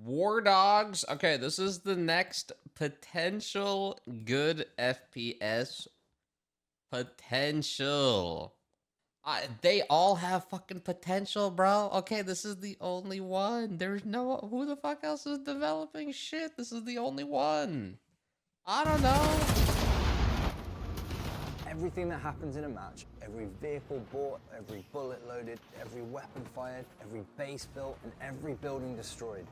WARDOGS. Okay, this is the next potential good FPS. Potential. They all have fucking potential, bro. Okay, this is the only one. There's no... Who the fuck else is developing shit? This is the only one. I don't know. Everything that happens in a match, every vehicle bought, every bullet loaded, every weapon fired, every base built, and every building destroyed.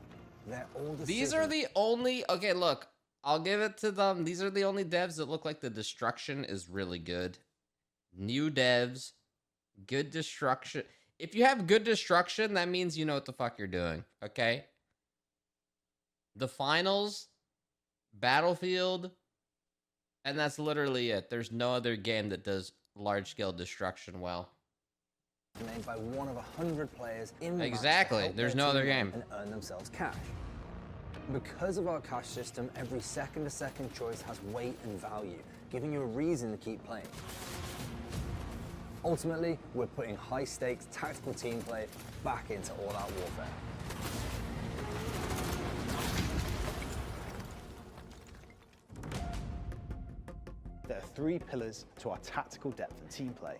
They're all decisions. These are the only... Okay, look. I'll give it to them. These are the only devs that look like the destruction is really good. New devs. Good destruction. If you have good destruction, that means you know what the fuck you're doing. Okay? The finals. Battlefield. And that's literally it. There's no other game that does large-scale destruction well. Made by one of 100 players in the exactly. match to There's help no their other team game. and earn themselves cash. Because of our cash system, every second-to-second choice has weight and value, giving you a reason to keep playing. Ultimately, we're putting high-stakes tactical team play back into all-out warfare. There are three pillars to our tactical depth and team play.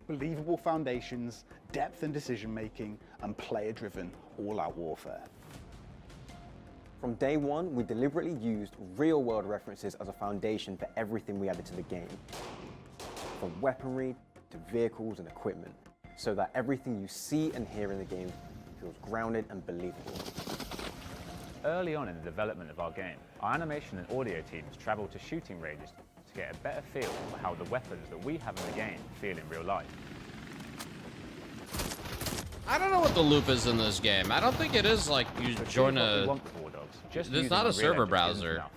Believable foundations, depth and decision-making, and player-driven all-out warfare. From day one, we deliberately used real-world references as a foundation for everything we added to the game. From weaponry to vehicles and equipment, so that everything you see and hear in the game feels grounded and believable. Early on in the development of our game, our animation and audio teams traveled to shooting ranges to get a better feel for how the weapons that we have in the game feel in real life. I don't know what the loop is in this game. I don't think it is like you join a... It's not a server browser. Enough,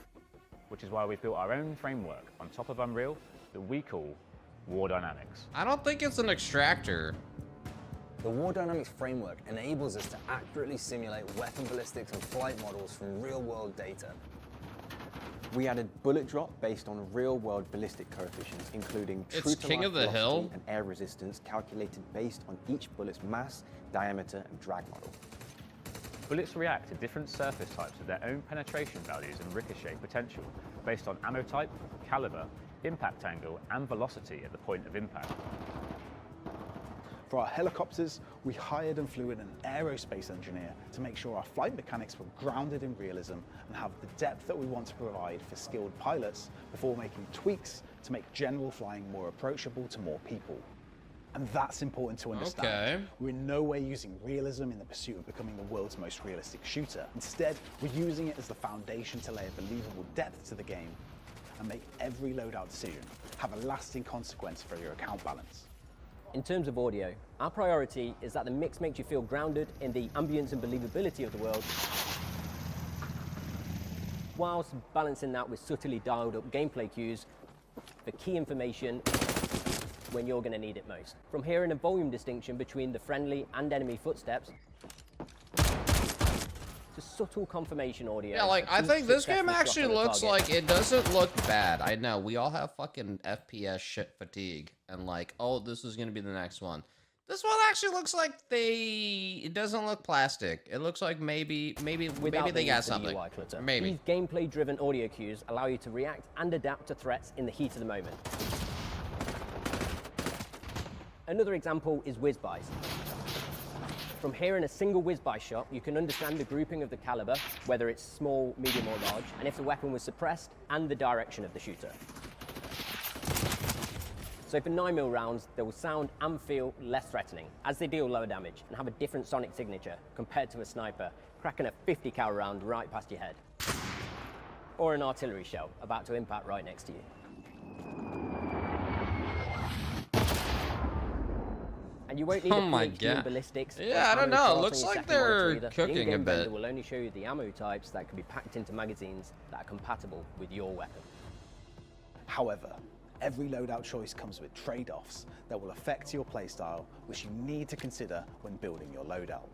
which is why we built our own framework on top of Unreal that we call War Dynamics. I don't think it's an extractor. The War Dynamics framework enables us to accurately simulate weapon ballistics and flight models from real-world data. We added bullet drop based on real-world ballistic coefficients, including It's King of the Hill and air resistance calculated based on each bullet's mass, diameter, and drag model. Bullets react to different surface types with their own penetration values and ricochet potential based on ammo type, caliber, impact angle, and velocity at the point of impact. For our helicopters, we hired and flew in an aerospace engineer to make sure our flight mechanics were grounded in realism and have the depth that we want to provide for skilled pilots before making tweaks to make general flying more approachable to more people. And that's important to understand. Okay. We're in no way using realism in the pursuit of becoming the world's most realistic shooter. Instead, we're using it as the foundation to lay a believable depth to the game and make every loadout decision have a lasting consequence for your account balance. In terms of audio, our priority is that the mix makes you feel grounded in the ambience and believability of the world, whilst balancing that with subtly dialed up gameplay cues for key information when you're going to need it most. From hearing a volume distinction between the friendly and enemy footsteps, to subtle confirmation audio. Yeah, like, I think this game actually looks like it doesn't look bad. I know, we all have fucking FPS shit fatigue. And like, oh, this is gonna be the next one. This one actually looks like it doesn't look plastic. It looks like maybe they got something. Maybe. These gameplay-driven audio cues allow you to react and adapt to threats in the heat of the moment. Another example is whiz-bys. From hearing a single whiz-by shot, you can understand the grouping of the caliber, whether it's small, medium, or large, and if the weapon was suppressed, and the direction of the shooter. So for 9mm rounds, they will sound and feel less threatening, as they deal lower damage and have a different sonic signature compared to a sniper cracking a 50 cal round right past your head. Or an artillery shell about to impact right next to you. And you won't need a PhD in ballistics. Yeah, I don't know. It looks like they're cooking a bit. The will only show you the ammo types that can be packed into magazines that are compatible with your weapon. However, every loadout choice comes with trade-offs that will affect your playstyle, which you need to consider when building your loadout.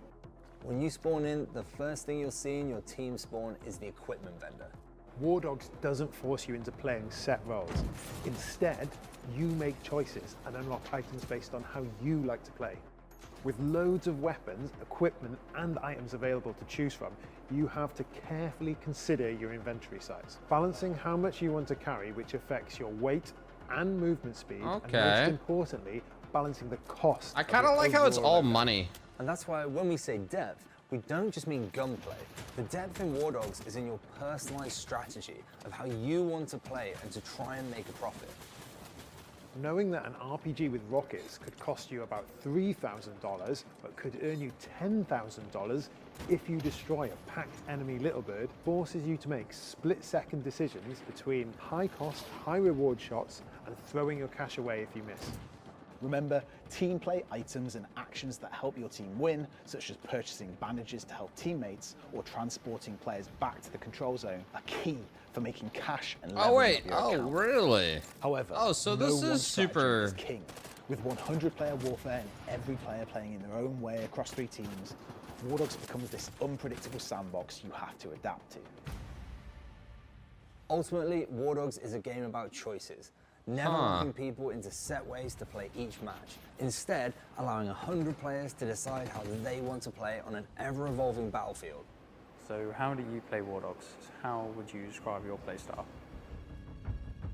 When you spawn in, the first thing you'll see in your team spawn is the equipment vendor. WARDOGS doesn't force you into playing set roles. Instead, you make choices and unlock items based on how you like to play. With loads of weapons, equipment, and items available to choose from, you have to carefully consider your inventory size, balancing how much you want to carry, which affects your weight and movement speed, and most importantly, balancing the cost. I kind of like how it's all money. And that's why when we say depth, we don't just mean gunplay. The depth in WARDOGS is in your personalized strategy of how you want to play and to try and make a profit. Knowing that an RPG with rockets could cost you about $3,000, but could earn you $10,000 if you destroy a packed enemy little bird, forces you to make split-second decisions between high-cost, high-reward shots and throwing your cash away if you miss. Remember, team play items and actions that help your team win, such as purchasing bandages to help teammates or transporting players back to the control zone, are key for making cash and leveling up your account. Really? However, so no this one is strategy super is king. With 100-player warfare and every player playing in their own way across 3 teams, WARDOGS becomes this unpredictable sandbox you have to adapt to. Ultimately, WARDOGS is a game about choices. Never locking people into set ways to play each match. Instead, allowing 100 players to decide how they want to play on an ever-evolving battlefield. So how do you play WARDOGS? How would you describe your play style?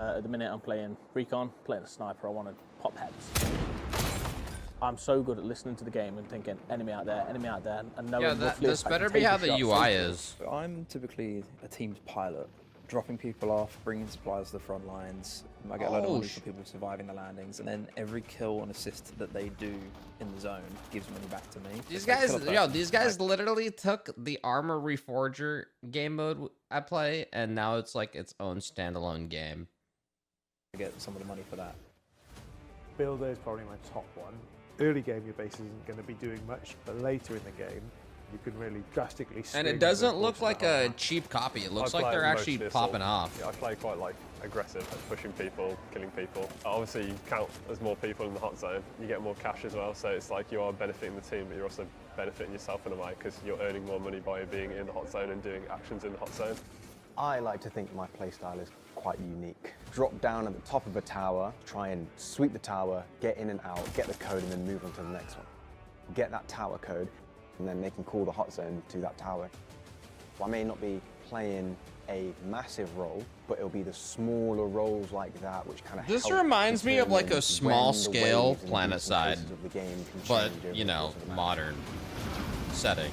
At the minute I'm playing Recon, playing a sniper, I want to pop heads. I'm so good at listening to the game and thinking, enemy out there, and knowing roughly this if I can better be take a how the shot UI safely. is. I'm typically a team's pilot, dropping people off, bringing supplies to the front lines. I get a lot of money for people surviving the landings, and then every kill and assist that they do in the zone gives money back to me. These guys literally took the Armor Reforger game mode I play, and now it's like its own standalone game. I get some of the money for that. Builder is probably my top one. Early game, your base isn't going to be doing much, but later in the game, you can really drastically swing. And it doesn't look like a cheap copy. It looks like they're actually popping off. Yeah, I play quite like aggressive, like pushing people, killing people. Obviously, you count as more people in the hot zone, you get more cash as well. So it's like you are benefiting the team, but you're also benefiting yourself in a way because you're earning more money by being in the hot zone and doing actions in the hot zone. I like to think my playstyle is quite unique. Drop down at the top of a tower, try and sweep the tower, get in and out, get the code, and then move on to the next one. Get that tower code, and then they can call the hot zone to that tower. I may not be playing a massive role, but it'll be the smaller roles like that which kind of This reminds me of like a small scale PlanetSide, but you know, modern setting.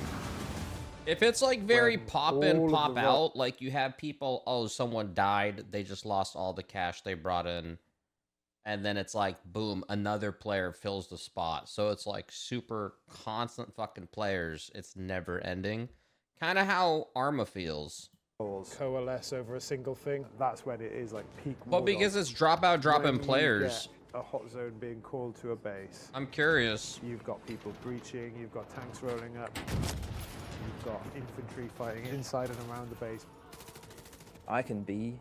If it's like very pop in, pop out, like you have people, oh, someone died, they just lost all the cash they brought in, and then it's like, boom, another player fills the spot. So it's like super constant fucking players. It's never ending. Kind of how Arma feels. Coalesce over a single thing, that's when it is like peak. Well, because it's drop out, drop in players. A hot zone being called to a base. I'm curious. You've got people breaching, you've got tanks rolling up, you've got infantry fighting inside and around the base. I can be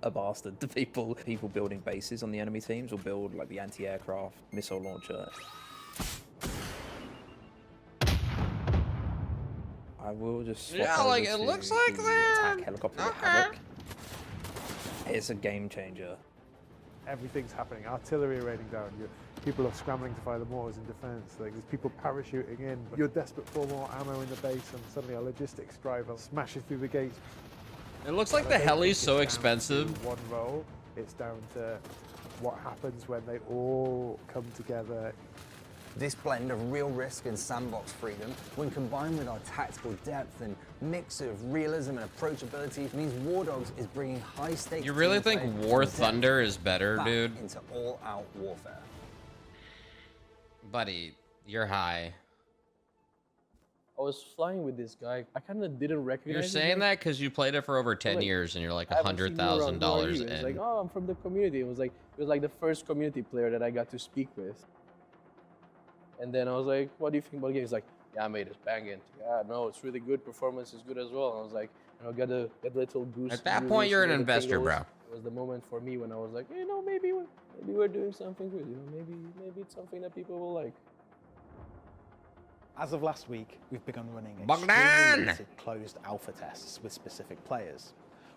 a bastard to people building bases on the enemy teams or build like the anti-aircraft missile launcher. I will just swap like over it to looks like the they're attack helicopter with Havoc. It's a game changer. Everything's happening. Artillery raining down. People are scrambling to fire the mortars in defense. Like, there's people parachuting in. But you're desperate for more ammo in the base, and suddenly a logistics driver smashes through the gates. It looks like the heli's so expensive. One roll. It's down to what happens when they all come together. This blend of real risk and sandbox freedom, when combined with our tactical depth and mix of realism and approachability, means WARDOGS is bringing high stakes. You really think War Thunder is better, dude? Into all-out warfare. Buddy, you're high. I was flying with this guy. I kind of didn't recognize You're him. saying that because you played it for over 10 years and you're like $100,000 in. It's like, oh, I'm from the community. It was like the first community player that I got to speak with. And then I was like, what do you think about the game? He's like, yeah, mate, it's banging. Yeah, no, it's really good. Performance is good as well. And I was like, you know, get a little boost. At that point, you're an investor, bro. It was the moment for me when I was like, you know, maybe we're doing something good. You know, maybe it's something that people will like. As of last week, we've begun running Bogdan! extremely limited closed alpha tests with specific players.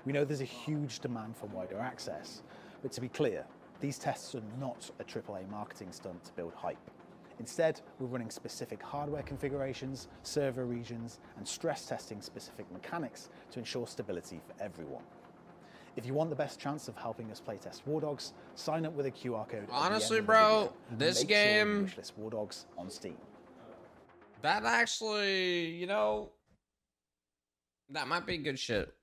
We know there's a huge demand for wider access, but to be clear, these tests are not a AAA marketing stunt to build hype. Instead, we're running specific hardware configurations, server regions, and stress testing specific mechanics to ensure stability for everyone. If you want the best chance of helping us playtest WARDOGS, sign up with a QR code. Honestly, bro, this game, wishlist WARDOGS on Steam. That actually, you know, that might be good shit.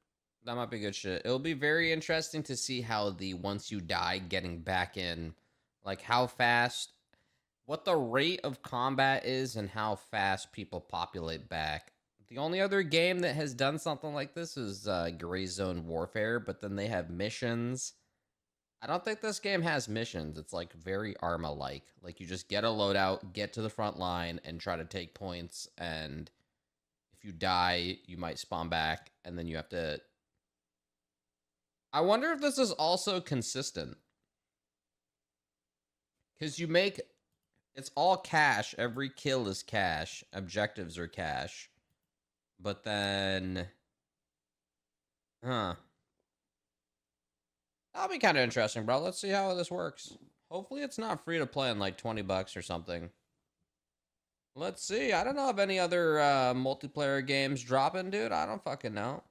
That might be good shit. It'll be very interesting to see how the once you die getting back in, like how fast, what the rate of combat is and how fast people populate back. The only other game that has done something like this is Gray Zone Warfare, but then they have missions. I don't think this game has missions. It's like very Arma-like. Like you just get a loadout, get to the front line, and try to take points, and if you die, you might spawn back, and then you have to... I wonder if this is also consistent. Because you make... It's all cash. Every kill is cash. Objectives are cash. But then... Huh. That'll be kind of interesting, bro. Let's see how this works. Hopefully it's not free to play in like 20 bucks or something. Let's see. I don't know of any other multiplayer games dropping, dude. I don't fucking know.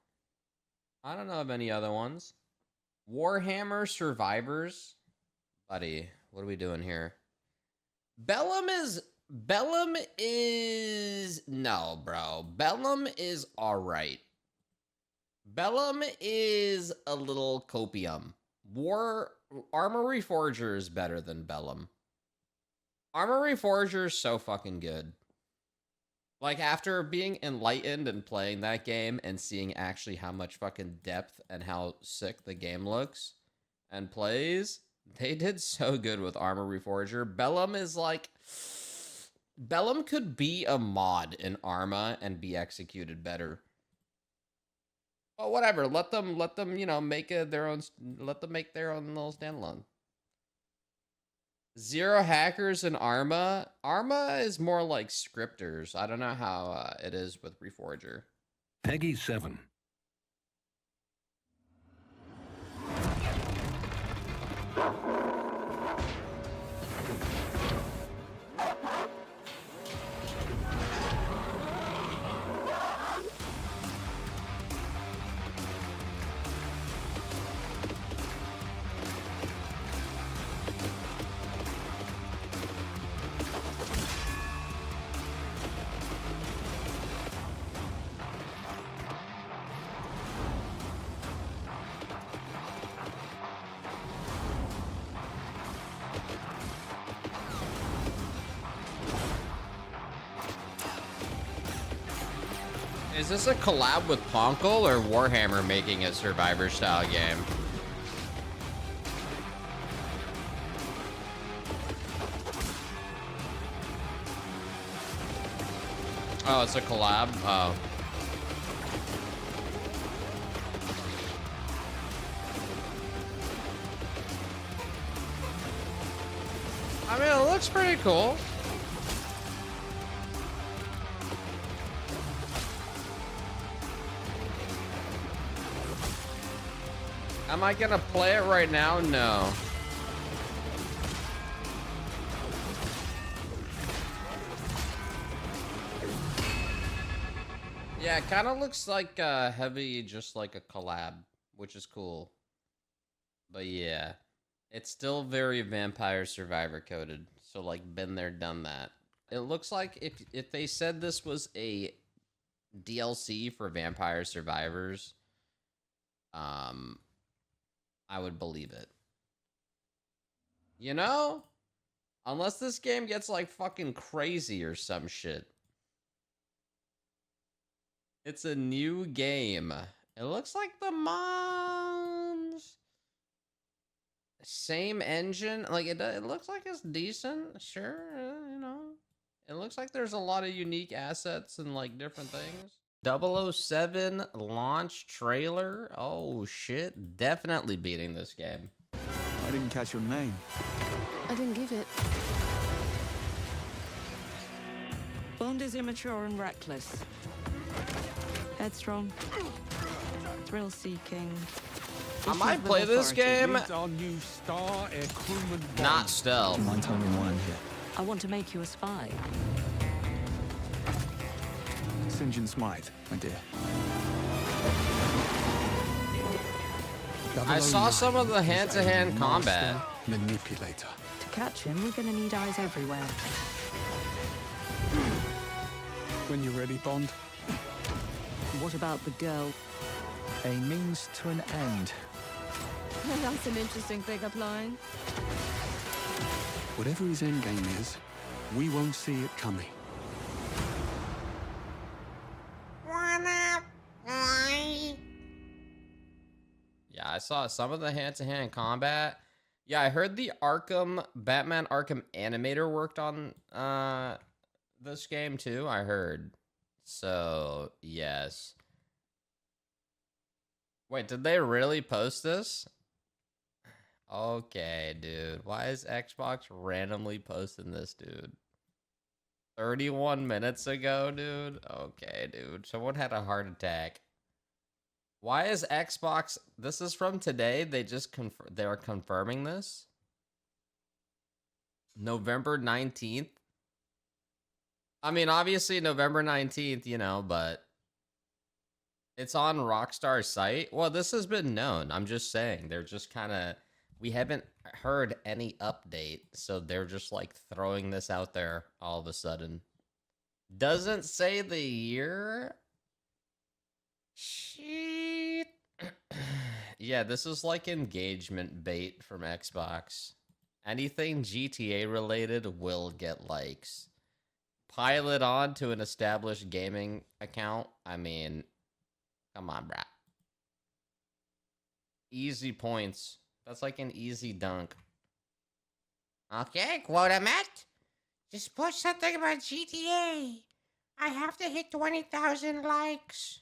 I don't know of any other ones. Warhammer Survivors. Buddy, what are we doing here? Bellum is... No, bro. Bellum is alright. Bellum is a little copium. Armory Forger is better than Bellum. Armory Forger is so fucking good. Like, after being enlightened and playing that game and seeing actually how much fucking depth and how sick the game looks and plays, they did so good with Armory Forger. Bellum is like... Bellum could be a mod in Arma and be executed better. Well, whatever. Let them, you know, make their own. Let them make their own little standalone. Zero hackers in Arma. Arma is more like scripters. I don't know how it is with Reforger. Peggy 7. Is this a collab with Ponkel or Warhammer making a Survivor style game? Oh, it's a collab? Oh. I mean, it looks pretty cool. Am I gonna play it right now? No. Yeah, it kind of looks like heavy, just like a collab, which is cool. But yeah, it's still very Vampire Survivor coded. So like, been there, done that. It looks like if they said this was a DLC for Vampire Survivors, I would believe it. You know? Unless this game gets like fucking crazy or some shit. It's a new game. It looks like the mods. Same engine. Like it looks like it's decent. Sure, you know. It looks like there's a lot of unique assets and like different things. 007 launch trailer. Oh shit, definitely beating this game. I didn't catch your name. I didn't give it. Bond is immature and reckless. Headstrong. Thrill-seeking. I might play this game. Our new star air crewman Not stealth. 121 here. I want to make you a spy. St. John Smythe, my dear. I saw some of the hand-to-hand combat. Manipulator. To catch him, we're going to need eyes everywhere. When you're ready, Bond. What about the girl? A means to an end. That's an interesting pickup line. Whatever his endgame is, we won't see it coming. Yeah, I saw some of the hand-to-hand combat. Yeah, I heard the Batman Arkham animator worked on this game too, I heard. So, yes. Wait, did they really post this? Okay, dude. Why is Xbox randomly posting this, dude? 31 minutes ago, dude? Okay, dude. Someone had a heart attack. Why is Xbox... This is from today. They just they are confirming this. November 19th. I mean, obviously November 19th, you know, but... It's on Rockstar's site. Well, this has been known. I'm just saying. They're just kind of... We haven't heard any update, so they're just, like, throwing this out there all of a sudden. Doesn't say the year... Shit. Yeah, this is like engagement bait from Xbox. Anything GTA related will get likes. Pile it on to an established gaming account. I mean, come on, brah. Easy points. That's like an easy dunk. Okay, quota met. Just post something about GTA. I have to hit 20,000 likes.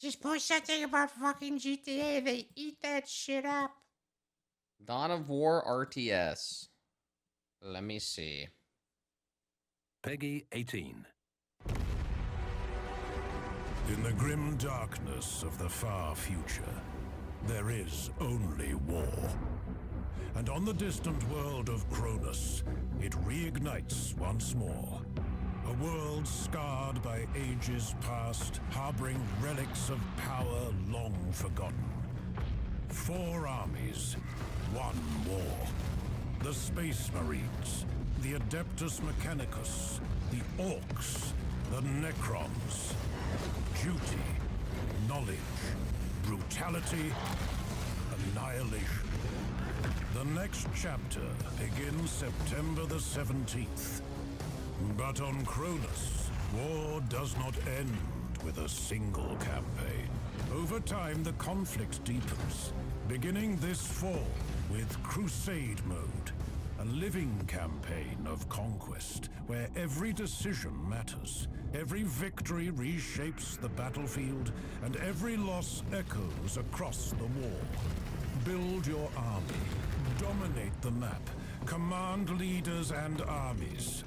Just post something about fucking GTA. They eat that shit up. Dawn of War RTS. Let me see. Peggy 18. In the grim darkness of the far future, there is only war. And on the distant world of Cronus, it reignites once more. A world scarred by ages past, harboring relics of power long forgotten. 4 armies, 1 war. The Space Marines, the Adeptus Mechanicus, the Orcs, the Necrons. Duty, knowledge, brutality, annihilation. The next chapter begins September the 17th. But on Cronus, war does not end with a single campaign. Over time, the conflict deepens, beginning this fall with Crusade Mode, a living campaign of conquest where every decision matters, every victory reshapes the battlefield, and every loss echoes across the war. Build your army, dominate the map, command leaders and armies.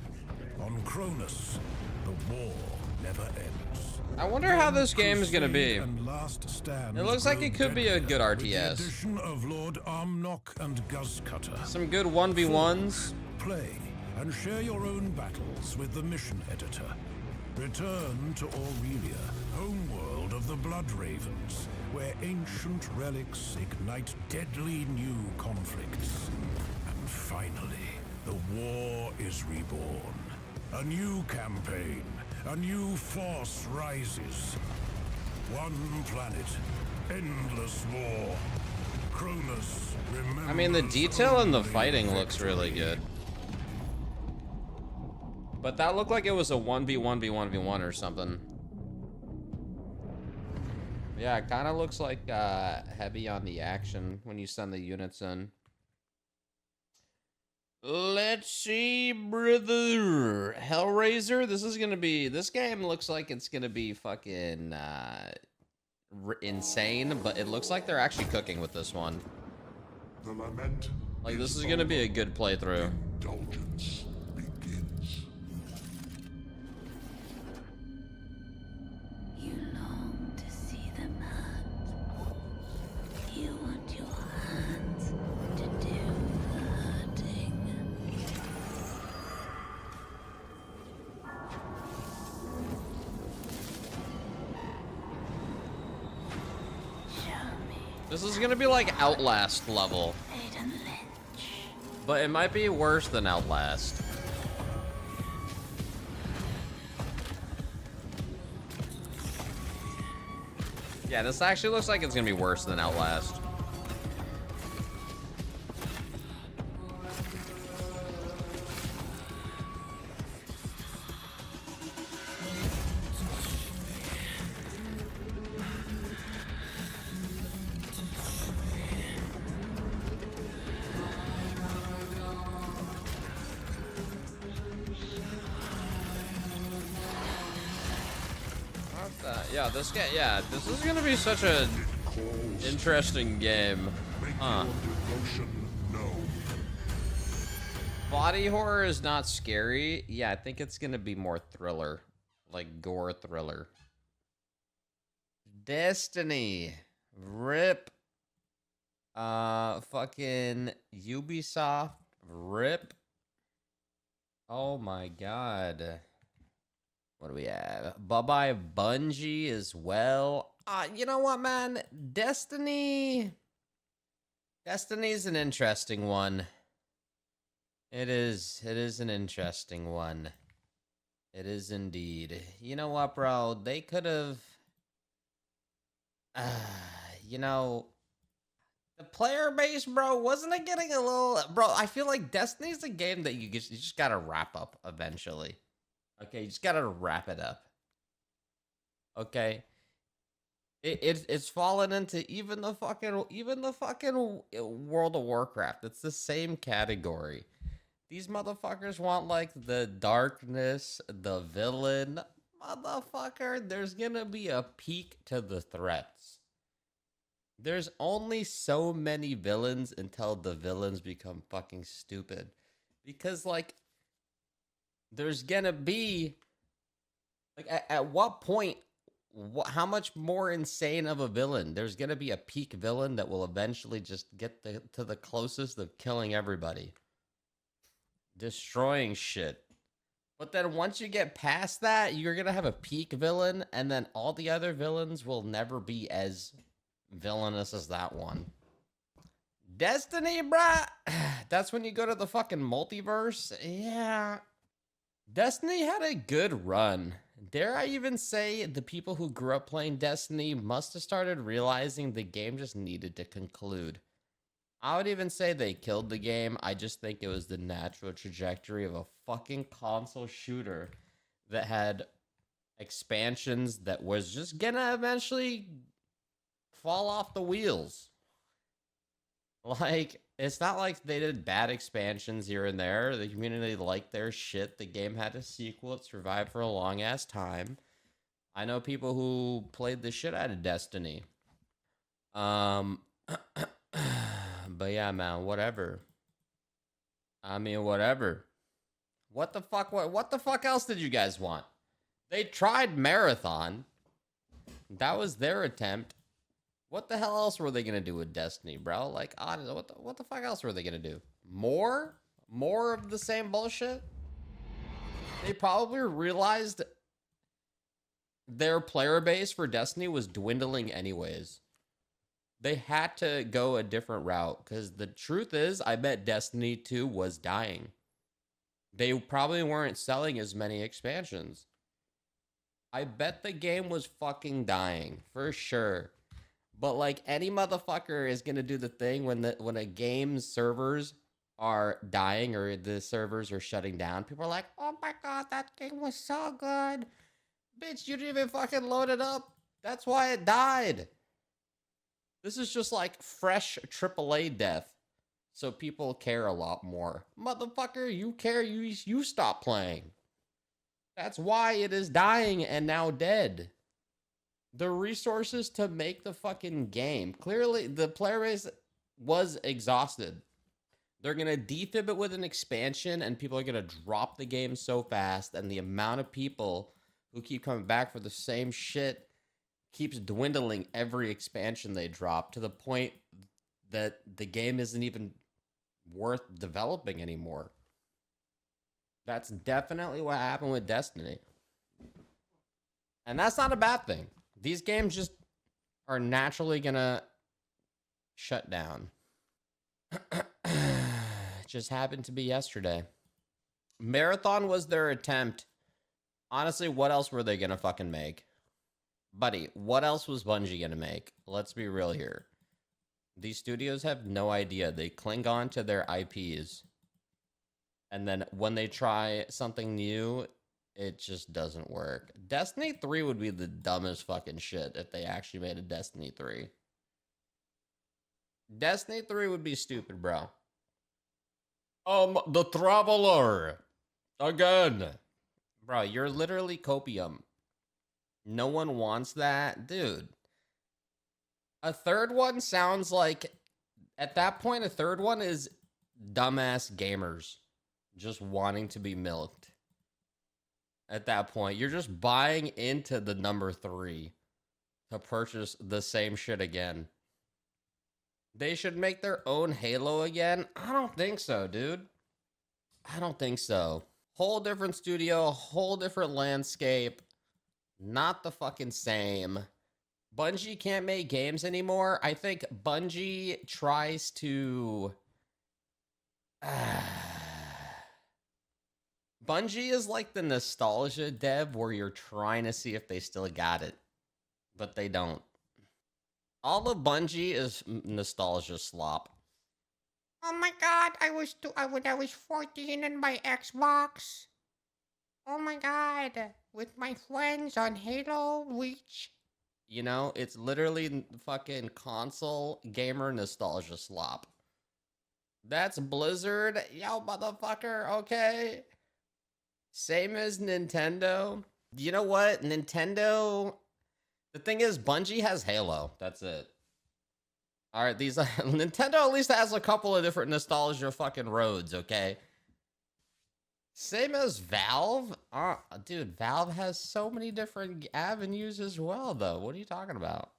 On Cronus, the war never ends. I wonder how this game is gonna be. It looks like it could be a good RTS. The addition of Lord Armnock and Guzcutter. Some good 1v1s. Play and share your own battles with the mission editor. Return to Aurelia, homeworld of the Blood Ravens, where ancient relics ignite deadly new conflicts. And finally, the war is reborn. A new campaign, a new force rises. One planet, endless war. Cronus, remember. I mean, the detail in the fighting looks really good. But that looked like it was a 1v1v1v1 or something. Yeah, it kind of looks like heavy on the action when you send the units in. Let's see, brother. Hellraiser. This game looks like it's gonna be fucking insane, but it looks like they're actually cooking with this one. The lament. Like, this is gonna be a good playthrough. Indulgence begins. You long to see them hurt. You want your hands to do the hurting. This is gonna be like Outlast level. But it might be worse than Outlast. Yeah, this actually looks like it's gonna be worse than Outlast. Yeah, this is gonna be such a interesting game. Huh. Body horror is not scary. Yeah, I think it's gonna be more thriller. Like gore thriller. Destiny. RIP. Fucking Ubisoft. RIP. Oh my god. What do we have? Bye-bye Bungie as well. You know what, man? Destiny's an interesting one. It is an interesting one. It is indeed. You know what, bro? They could have... you know... The player base, bro, wasn't it getting a little... Bro, I feel like Destiny's a game that you just gotta wrap up eventually. Okay, you just gotta wrap it up. Okay, it's fallen into even the fucking World of Warcraft. It's the same category. These motherfuckers want like the darkness, the villain. Motherfucker, there's gonna be a peak to the threats. There's only so many villains until the villains become fucking stupid, because like. There's gonna be like at what point how much more insane of a villain? There's gonna be a peak villain that will eventually just get to the closest of killing everybody, destroying shit. But then once you get past that, you're gonna have a peak villain, and then all the other villains will never be as villainous as that one. Destiny, bruh. That's when you go to the fucking multiverse. Yeah. Destiny had a good run. Dare I even say the people who grew up playing Destiny must have started realizing the game just needed to conclude. I would even say they killed the game. I just think it was the natural trajectory of a fucking console shooter that had expansions that was just gonna eventually fall off the wheels. Like, it's not like they did bad expansions here and there. The community liked their shit. The game had a sequel. It survived for a long ass time. I know people who played the shit out of Destiny. But yeah, man, whatever. I mean, whatever. What the fuck else did you guys want? They tried Marathon. That was their attempt. What the hell else were they gonna do with Destiny, bro? Like, honestly, what the fuck else were they gonna do? More of the same bullshit? They probably realized their player base for Destiny was dwindling anyways. They had to go a different route, because the truth is, I bet Destiny 2 was dying. They probably weren't selling as many expansions. I bet the game was fucking dying, for sure. But like any motherfucker is gonna do the thing when a game's servers are dying or the servers are shutting down. People are like, "Oh my god, that game was so good, bitch! You didn't even fucking load it up. That's why it died." This is just like fresh AAA death, so people care a lot more. Motherfucker, you care? You stop playing. That's why it is dying and now dead. The resources to make the fucking game. Clearly, the player base was exhausted. They're going to defib it with an expansion, and people are going to drop the game so fast, and the amount of people who keep coming back for the same shit keeps dwindling every expansion they drop, to the point that the game isn't even worth developing anymore. That's definitely what happened with Destiny. And that's not a bad thing. These games just are naturally gonna shut down. Just happened to be yesterday. Marathon was their attempt. Honestly, what else were they gonna fucking make? Buddy, what else was Bungie gonna make? Let's be real here. These studios have no idea. They cling on to their IPs. And then when they try something new, it just doesn't work. Destiny 3 would be the dumbest fucking shit if they actually made a Destiny 3. Destiny 3 would be stupid, bro. The Traveler. Again. Bro, you're literally copium. No one wants that. Dude. A third one sounds like... At that point, a third one is dumbass gamers just wanting to be milked. At that point, you're just buying into the number 3 to purchase the same shit again. They should make their own Halo again? I don't think so, dude. I don't think so. Whole different studio, whole different landscape. Not the fucking same. Bungie can't make games anymore. I think Bungie tries to... Bungie is like the nostalgia dev where you're trying to see if they still got it. But they don't. All of Bungie is nostalgia slop. Oh my god, I was 14 on my Xbox. Oh my god, with my friends on Halo Reach. You know, it's literally fucking console gamer nostalgia slop. That's Blizzard, yo motherfucker, okay? Same as Nintendo. You know what? Nintendo... The thing is, Bungie has Halo. That's it. Alright, these... Nintendo at least has a couple of different nostalgia fucking roads, okay? Same as Valve. Dude, Valve has so many different avenues as well, though. What are you talking about?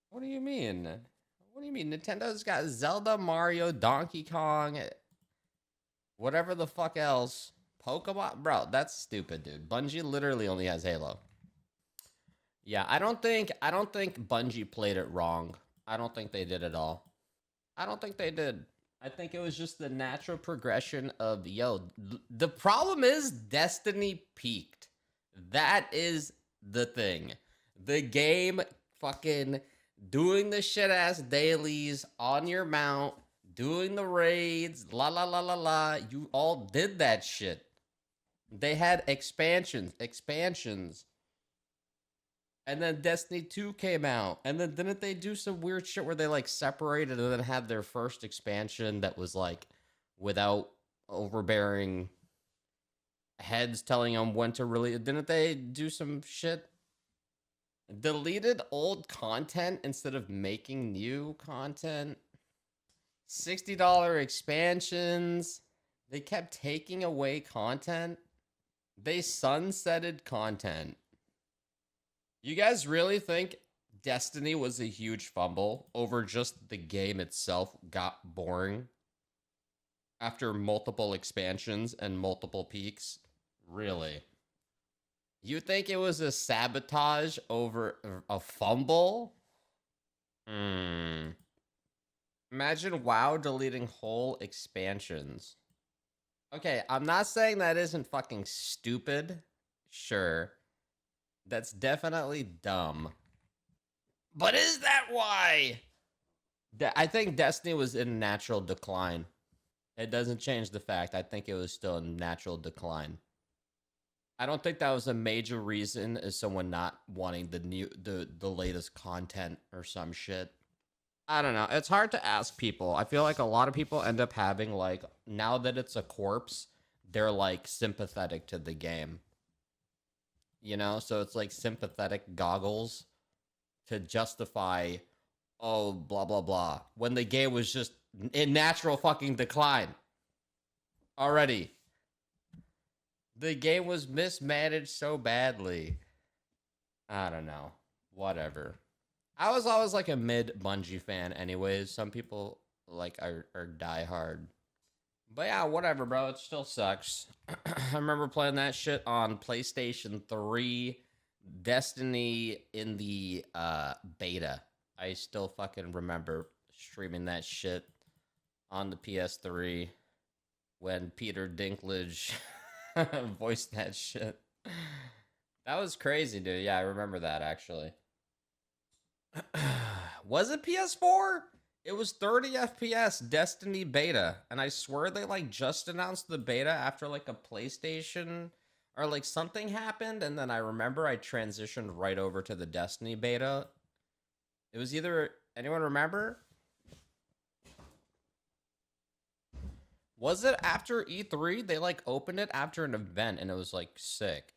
What do you mean? What do you mean? Nintendo's got Zelda, Mario, Donkey Kong, whatever the fuck else. Pokemon? Bro, that's stupid, dude. Bungie literally only has Halo. Yeah, I don't think Bungie played it wrong. I don't think they did at all. I don't think they did. I think it was just the natural progression of, yo, the problem is Destiny peaked. That is the thing. The game fucking doing the shit ass dailies on your mount, doing the raids, la la la la la. You all did that shit. They had expansions. And then Destiny 2 came out. And then didn't they do some weird shit where they like separated and then had their first expansion that was like without overbearing heads telling them when to release? Didn't they do some shit? Deleted old content instead of making new content. $60 expansions. They kept taking away content. They sunsetted content. You guys really think Destiny was a huge fumble over just the game itself got boring after multiple expansions and multiple peaks? Really? You think it was a sabotage over a fumble? Imagine WoW deleting whole expansions. Okay, I'm not saying that isn't fucking stupid. Sure. That's definitely dumb. But is that why? I think Destiny was in natural decline. It doesn't change the fact. I think it was still in natural decline. I don't think that was a major reason as someone not wanting the latest content or some shit. I don't know. It's hard to ask people. I feel like a lot of people end up having like, now that it's a corpse, they're like sympathetic to the game. You know, so it's like sympathetic goggles to justify, oh, blah, blah, blah. When the game was just in natural fucking decline. Already. The game was mismanaged so badly. I don't know. Whatever. I was always like a mid-Bungie fan anyways. Some people like are diehard. But yeah, whatever, bro. It still sucks. I remember playing that shit on PlayStation 3, Destiny in the beta. I still fucking remember streaming that shit on the PS3 when Peter Dinklage voiced that shit. That was crazy, dude. Yeah, I remember that actually. Was it PS4? It was 30 FPS Destiny beta, and I swear they like just announced the beta after like a PlayStation or like something happened, and then I remember I transitioned right over to the Destiny beta. It was either, anyone remember? Was it after E3? They like opened it after an event and it was like sick.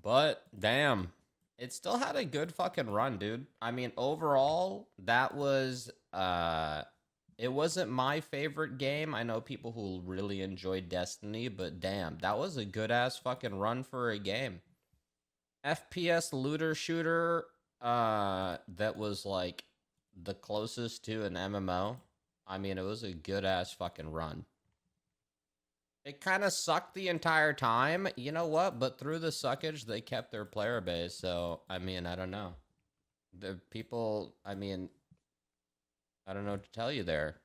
But damn, it still had a good fucking run, dude. I mean, overall, that was it wasn't my favorite game. I know people who really enjoyed Destiny, but damn, that was a good ass fucking run for a game. FPS looter shooter that was like the closest to an MMO. I mean, it was a good ass fucking run. It kind of sucked the entire time, you know what? But through the suckage, they kept their player base. So, I mean, I don't know. The people, I mean, I don't know what to tell you there.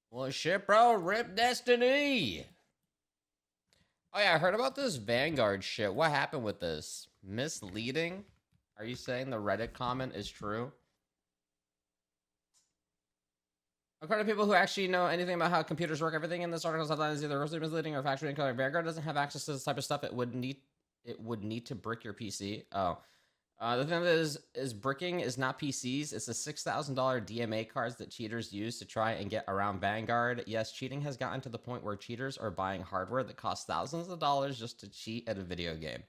Well, shit, bro. Rip Destiny. Oh, yeah, I heard about this Vanguard shit. What happened with this? Misleading? Are you saying the Reddit comment is true? According to people who actually know anything about how computers work, everything in this article is either grossly misleading or factually incorrect. Vanguard doesn't have access to this type of stuff. It would need to brick your PC. Oh, the thing is bricking is not PCs. It's the $6,000 DMA cards that cheaters use to try and get around Vanguard. Yes, cheating has gotten to the point where cheaters are buying hardware that costs thousands of dollars just to cheat at a video game.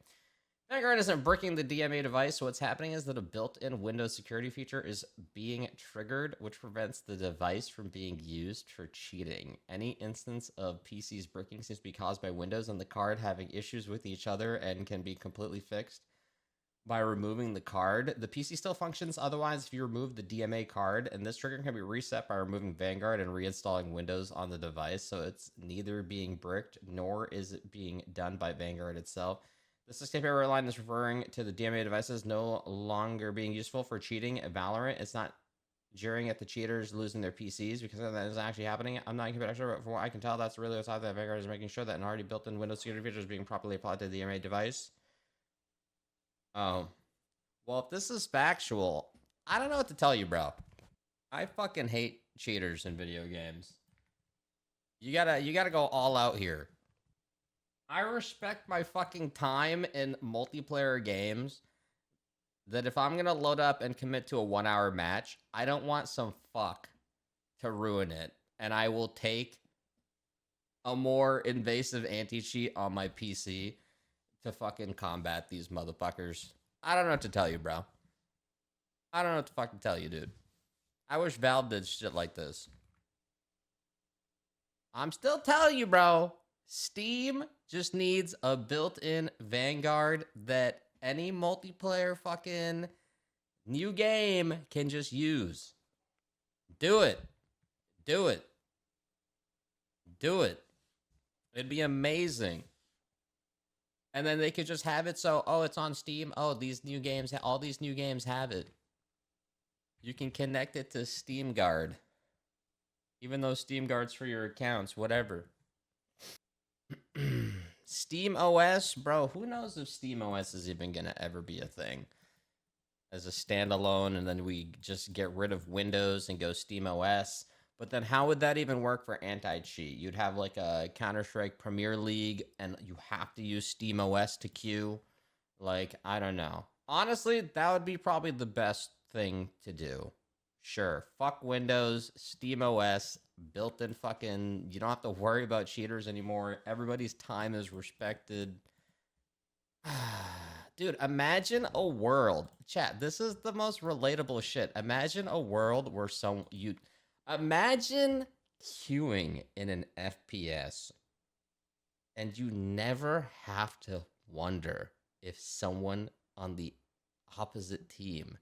Vanguard isn't bricking the DMA device, so what's happening is that a built-in Windows security feature is being triggered, which prevents the device from being used for cheating. Any instance of PC's bricking seems to be caused by Windows and the card having issues with each other and can be completely fixed by removing the card. The PC still functions otherwise if you remove the DMA card, and this trigger can be reset by removing Vanguard and reinstalling Windows on the device, so it's neither being bricked nor is it being done by Vanguard itself. The 16 paper line is referring to the DMA devices no longer being useful for cheating at Valorant. It's not jeering at the cheaters losing their PCs because that is actually happening. I'm not a computer expert, but from what I can tell, that's really what's happening. Vanguard is making sure that an already built-in Windows security feature is being properly applied to the DMA device. Oh. Well, if this is factual, I don't know what to tell you, bro. I fucking hate cheaters in video games. You gotta go all out here. I respect my fucking time in multiplayer games that if I'm going to load up and commit to a 1-hour match, I don't want some fuck to ruin it. And I will take a more invasive anti-cheat on my PC to fucking combat these motherfuckers. I don't know what to tell you, bro. I don't know what to fucking tell you, dude. I wish Valve did shit like this. I'm still telling you, bro. Steam just needs a built-in Vanguard that any multiplayer fucking new game can just use. Do it. Do it. Do it. It'd be amazing. And then they could just have it so, oh, it's on Steam. Oh, these new games, all these new games have it. You can connect it to Steam Guard. Even though Steam Guard's for your accounts, whatever. Steam OS, bro, who knows if Steam OS is even gonna ever be a thing as a standalone, and then we just get rid of Windows and go Steam OS. But then how would that even work for anti-cheat? You'd have like a Counter-Strike Premier League and you have to use Steam OS to queue. Like, I don't know. Honestly, that would be probably the best thing to do. Sure, fuck Windows, Steam OS, built-in fucking, you don't have to worry about cheaters anymore. Everybody's time is respected. Dude, imagine a world. Chat, this is the most relatable shit. Imagine a world where imagine queuing in an FPS and you never have to wonder if someone on the opposite team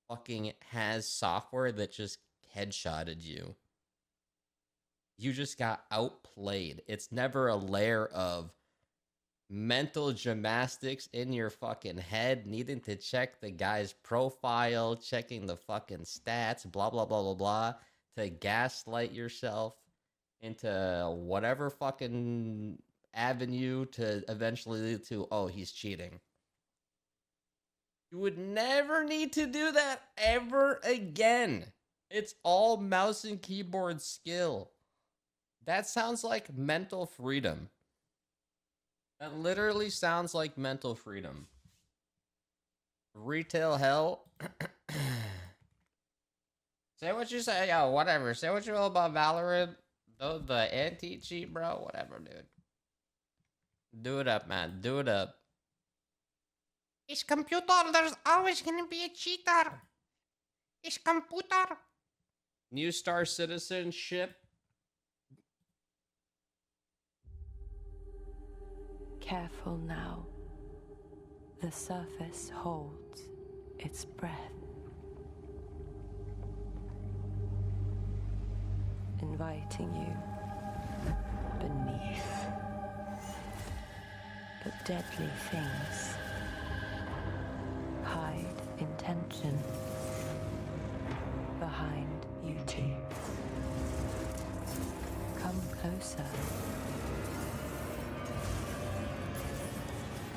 fucking has software that just headshotted you. You just got outplayed. It's never a layer of mental gymnastics in your fucking head, needing to check the guy's profile, checking the fucking stats, blah, blah, blah, blah, blah, to gaslight yourself into whatever fucking avenue to eventually lead to, oh, he's cheating. You would never need to do that ever again. It's all mouse and keyboard skill. That sounds like mental freedom. That literally sounds like mental freedom. Retail hell. Say what you say, yo, whatever. Say what you will about Valorant. Though the anti-cheat, bro, whatever, dude. Do it up, man. Do it up. It's computer. There's always gonna be a cheater. It's computer. New Star Citizenship. Careful now. The surface holds its breath. Inviting you beneath. But deadly things hide intention behind beauty. Come closer.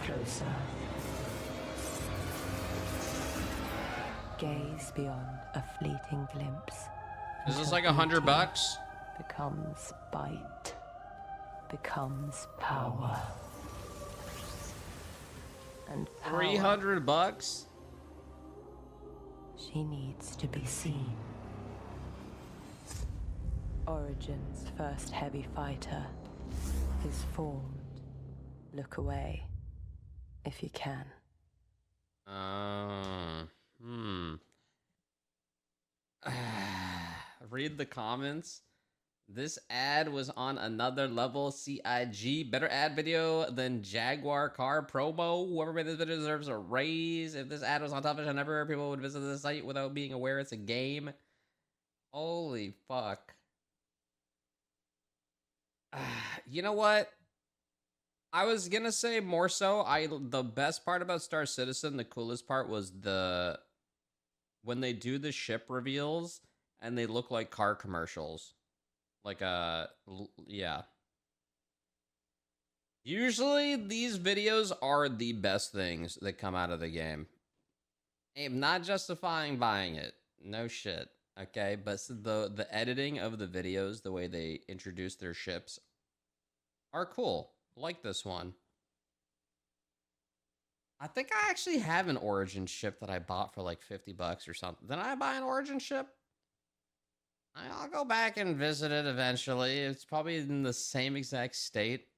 Closer. Gaze beyond a fleeting glimpse. Is this like $100? Becomes bite. Becomes power. And power. $300? She needs to be seen. Origin's first heavy fighter is formed. Look away, if you can. Read the comments. This ad was on another level. CIG. Better ad video than Jaguar car promo. Whoever made this video deserves a raise. If this ad was on television, never people would visit the site without being aware it's a game. Holy fuck. You know what? I was gonna say more so. The best part about Star Citizen, the coolest part was when they do the ship reveals and they look like car commercials. Like, yeah. Usually these videos are the best things that come out of the game. I'm not justifying buying it. No shit. Okay, but the editing of the videos, the way they introduce their ships are cool. Like this one. I think I actually have an Origin ship that I bought for like $50 or something. Did I buy an Origin ship? I'll go back and visit it eventually. It's probably in the same exact state.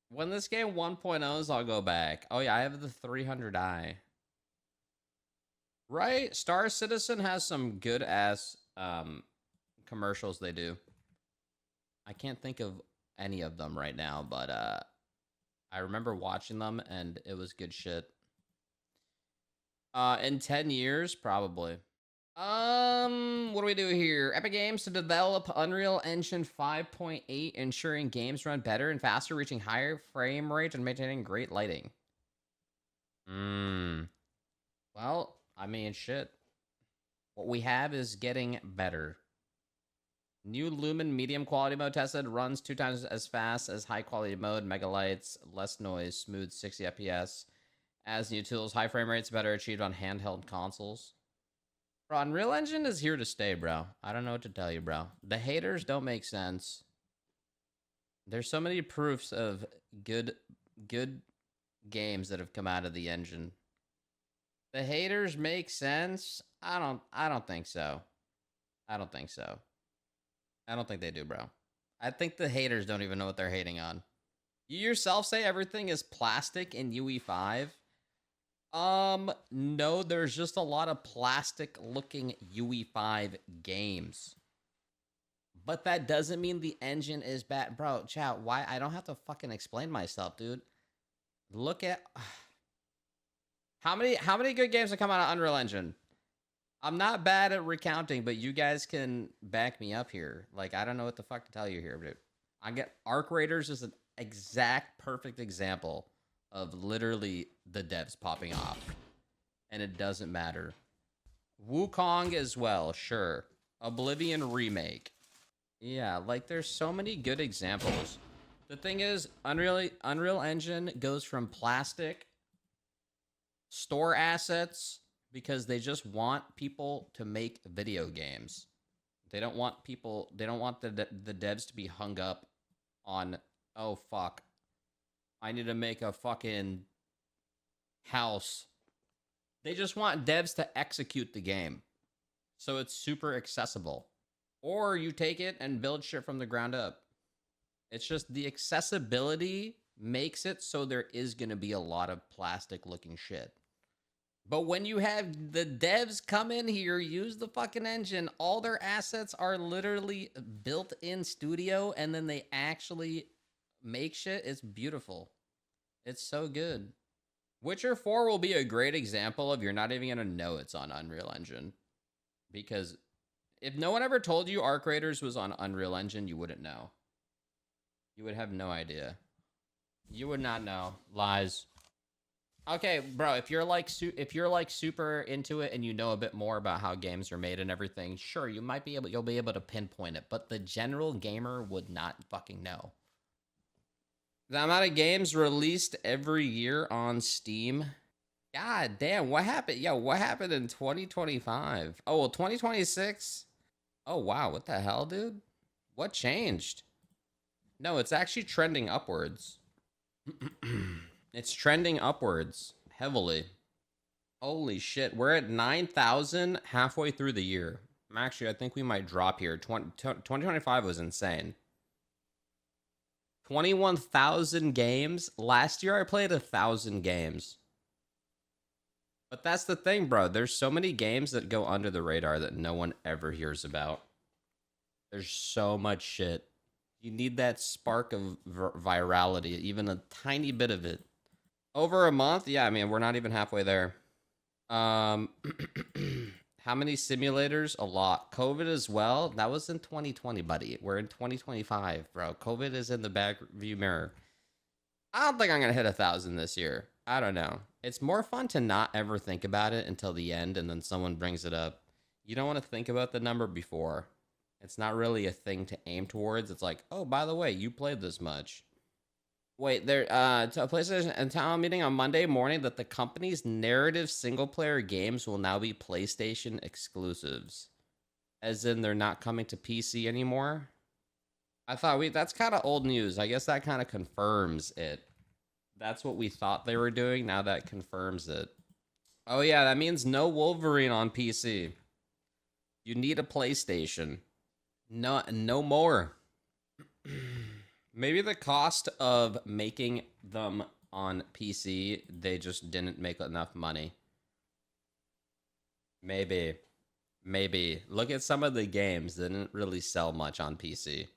When this game 1.0s, I'll go back. Oh yeah, I have the 300i. Right? Star Citizen has some good ass commercials they do. I can't think of any of them right now, but I remember watching them and it was good shit. In 10 years, probably. What do we do here? Epic Games to develop Unreal Engine 5.8, ensuring games run better and faster, reaching higher frame rate and maintaining great lighting. Well, I mean, shit. What we have is getting better. New Lumen medium quality mode tested, runs 2 times as fast as high quality mode, megalights, less noise, smooth 60 FPS. As new tools, high frame rates better achieved on handheld consoles. Bro, Unreal Engine is here to stay, bro. I don't know what to tell you, bro. The haters don't make sense. There's so many proofs of good games that have come out of the engine. The haters make sense? I don't think so. I don't think so. I don't think they do, bro. I think the haters don't even know what they're hating on. You yourself say everything is plastic in UE5. No, there's just a lot of plastic looking UE5 games. But that doesn't mean the engine is bad. Bro, chat, why? I don't have to fucking explain myself, dude. Look at how many good games have come out of Unreal Engine? I'm not bad at recounting, but you guys can back me up here. Like, I don't know what the fuck to tell you here, dude. I get Arc Raiders is an exact perfect example of literally the devs popping off. And it doesn't matter. Wukong as well, sure. Oblivion remake. Yeah, like there's so many good examples. The thing is, Unreal Engine goes from plastic store assets because they just want people to make video games. They don't want the devs to be hung up on, oh fuck, I need to make a fucking house. They just want devs to execute the game. So it's super accessible. Or you take it and build shit from the ground up. It's just the accessibility makes it so there is going to be a lot of plastic looking shit. But when you have the devs come in here, use the fucking engine, all their assets are literally built in studio, and then they actually make shit. It's beautiful. It's so good. Witcher 4 will be a great example of you're not even going to know it's on Unreal Engine. Because if no one ever told you Arc Raiders was on Unreal Engine, you wouldn't know. You would have no idea. You would not know. Lies. Okay, bro, if you're like super into it and you know a bit more about how games are made and everything, sure, you'll be able to pinpoint it, but the general gamer would not fucking know. The amount of games released every year on Steam. God damn, what happened? Yo, what happened in 2025? Oh, well, 2026? Oh, wow, what the hell, dude? What changed? No, it's actually trending upwards. It's trending upwards heavily. Holy shit, we're at 9,000 halfway through the year. Actually, I think we might drop here. 2025 was insane. 21,000 games. Last year I played 1,000 games. But that's the thing, bro. There's so many games that go under the radar that no one ever hears about. There's so much shit. You need that spark of virality, even a tiny bit of it. Over a month? Yeah, I mean, we're not even halfway there. How many simulators? A lot. COVID as well? That was in 2020, buddy. We're in 2025, bro. COVID is in the back view mirror. I don't think I'm going to hit 1,000 this year. I don't know. It's more fun to not ever think about it until the end and then someone brings it up. You don't want to think about the number before. It's not really a thing to aim towards. It's like, oh, by the way, you played this much. Wait, there, to a PlayStation and town meeting on Monday morning that the company's narrative single-player games will now be PlayStation exclusives. As in, they're not coming to PC anymore? I thought that's kind of old news. I guess that kind of confirms it. That's what we thought they were doing. Now that confirms it. Oh yeah, that means no Wolverine on PC. You need a PlayStation. No more. Maybe the cost of making them on PC, they just didn't make enough money. Maybe. Look at some of the games that didn't really sell much on PC.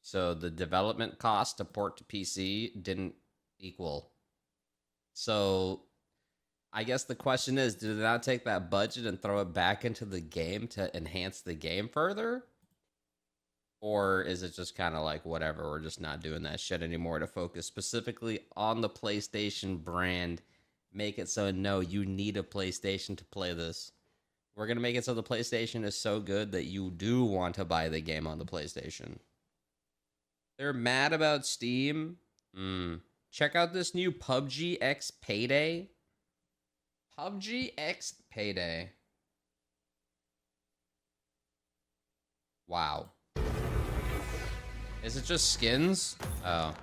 So the development cost to port to PC didn't equal. So I guess the question is, did they not take that budget and throw it back into the game to enhance the game further? Or is it just kind of like, whatever, we're just not doing that shit anymore to focus specifically on the PlayStation brand? Make it so, no, you need a PlayStation to play this. We're going to make it so the PlayStation is so good that you do want to buy the game on the PlayStation. They're mad about Steam. Check out this new PUBG X Payday. PUBG X Payday. Wow. Is it just skins? Oh.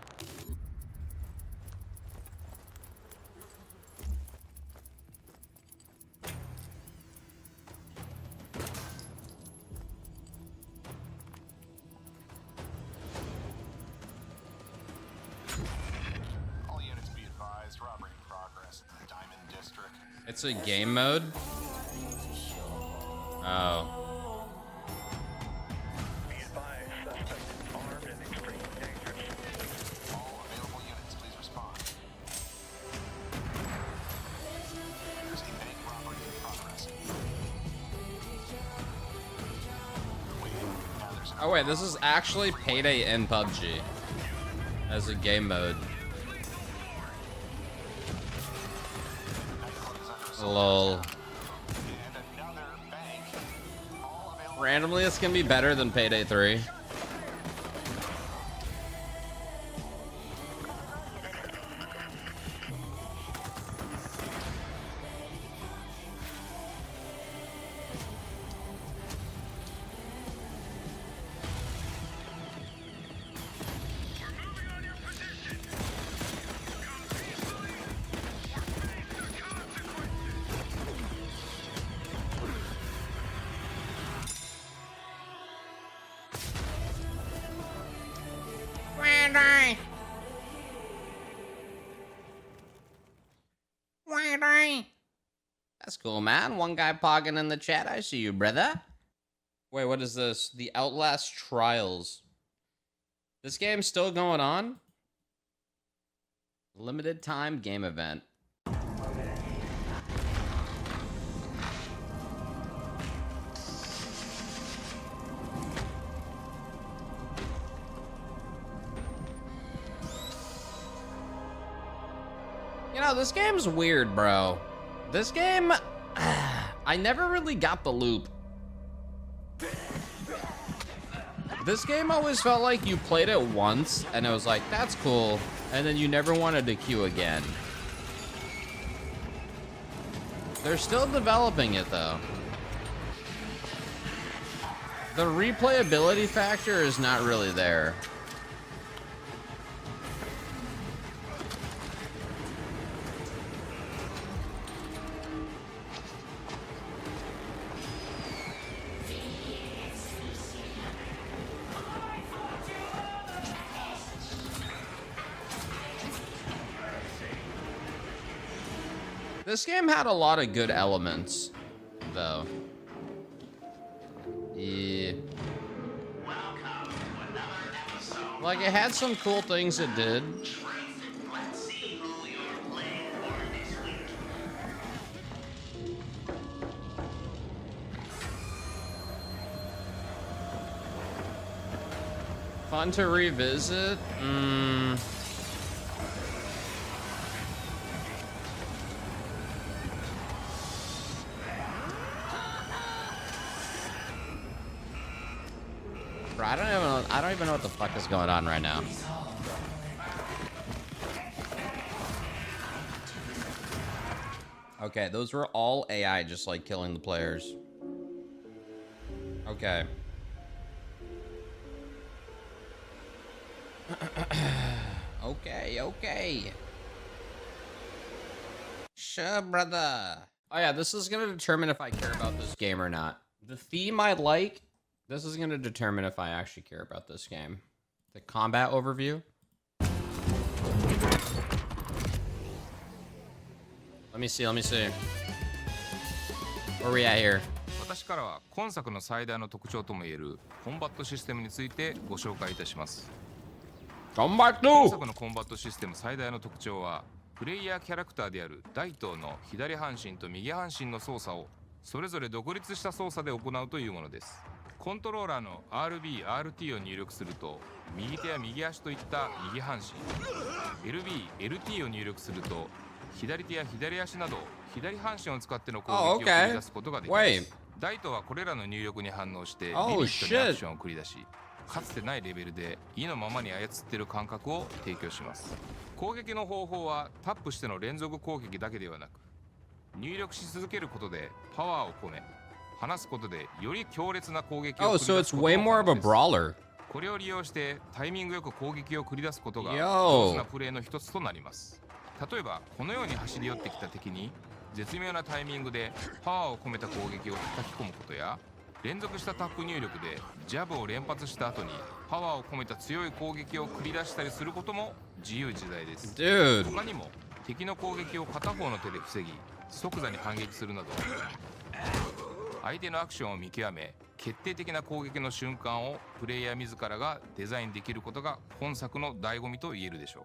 All units be advised, robbery in progress in the Diamond District. It's a game mode? Oh. Oh wait, this is actually Payday in PUBG. as a game mode. Lol. Randomly, it's gonna be better than Payday 3. That's cool, man. One guy pogging in the chat. I see you, brother. Wait, what is this? The Outlast Trials. This game's still going on? Limited time game event. You know, this game's weird, bro. This game, I never really got the loop. This game always felt like you played it once and it was like, that's cool. And then you never wanted to queue again. They're still developing it though. The replayability factor is not really there. This game had a lot of good elements, though. Yeah. Like, it had some cool things it did. Fun to revisit? Bro, I don't even know what the fuck is going on right now. Okay, those were all AI just like killing the players. Okay. Okay. Sure, brother. Oh yeah, this is gonna determine if I care about this game or not. The theme I like. This is going to determine if I actually care about this game. The combat overview. Let me see. Where are we at here? 私からは今作の最大の特徴ともいえるコンバットシステムについてご紹介いたします。今作のコンバットシステム最大の特徴は、プレイヤーキャラクターである大頭の左半身と右半身の操作をそれぞれ独立した操作で行うというものです。コントローラーの RB、RT を入力すると右手や右足といった右半身 LB、LT を入力すると左手や左足など左半身を使っての攻撃を繰り出すことができます。大頭はこれらの入力に反応してリミットにアクションを繰り出し、かつてないレベルで意のままに操っている感覚を提供します。攻撃の方法はタップしての連続攻撃だけではなく、入力し続けることでパワーを込め、話すことでより強烈な攻撃を繰り出すことが可能です。Oh, so it's way more of a brawler. これを利用してタイミングよく攻撃を繰り出すことが上手なプレーの一つとなります。例えばこのように走り寄ってきた敵に絶妙なタイミングでパワーを込めた攻撃を叩き込むことや、連続したタップ入力でジャブを連発した後にパワーを込めた強い攻撃を繰り出したりすることも自由自在です。他にも敵の攻撃を片方の手で防ぎ即座に反撃するなど、相手のアクションを見極め決定的な攻撃の瞬間をプレイヤー自らがデザインできることが本作の醍醐味と言えるでしょう。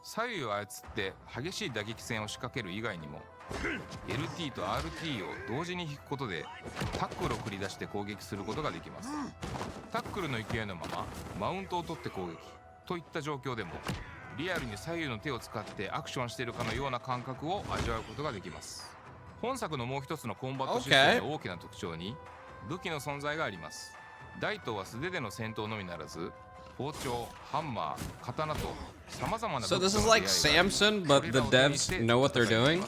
左右を操って激しい打撃戦を仕掛ける以外にも LT と RT を同時に引くことでタックルを繰り出して攻撃することができます。タックルの勢いのままマウントを取って攻撃、といった状況でもリアルに左右の手を使ってアクションしているかのような感覚を味わうことができます。本作のもう一つのコンバットシステムの大きな特徴に武器の存在があります。大刀は素手での戦闘のみならず包丁、ハンマー、刀と様々な So this is like Samson, but the devs know what they're doing?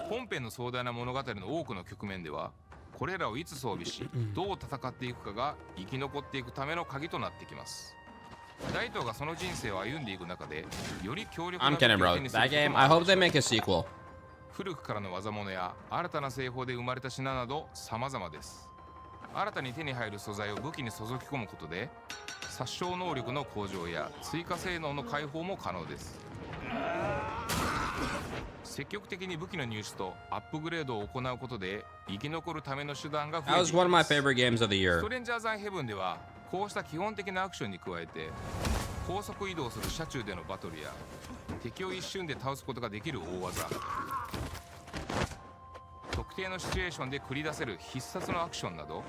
本編の壮大な物語の多くの局面ではこれらをいつ装備しどう戦っていくかが生き残っていくための鍵となってきます。大刀がその人生を歩んでいく中でより強力な I'm kidding, bro. That game, I hope they make a sequel. 古くからの技物や新たな製法で生まれた品など様々です。新たに手に入る素材を武器に注ぎ込むことで殺傷能力の向上や追加性能の解放も可能です。積極的に武器の入手とアップグレードを行うことで生き残るための手段が増えています。That was one of my favorite games of the year. ストレンジャーズ・アイ・ヘブンではこうした基本的なアクションに加えて高速移動する車中でのバトルや敵を一瞬で倒すことができる大技、特定のシチュエーションで繰り出せる必殺のアクションなど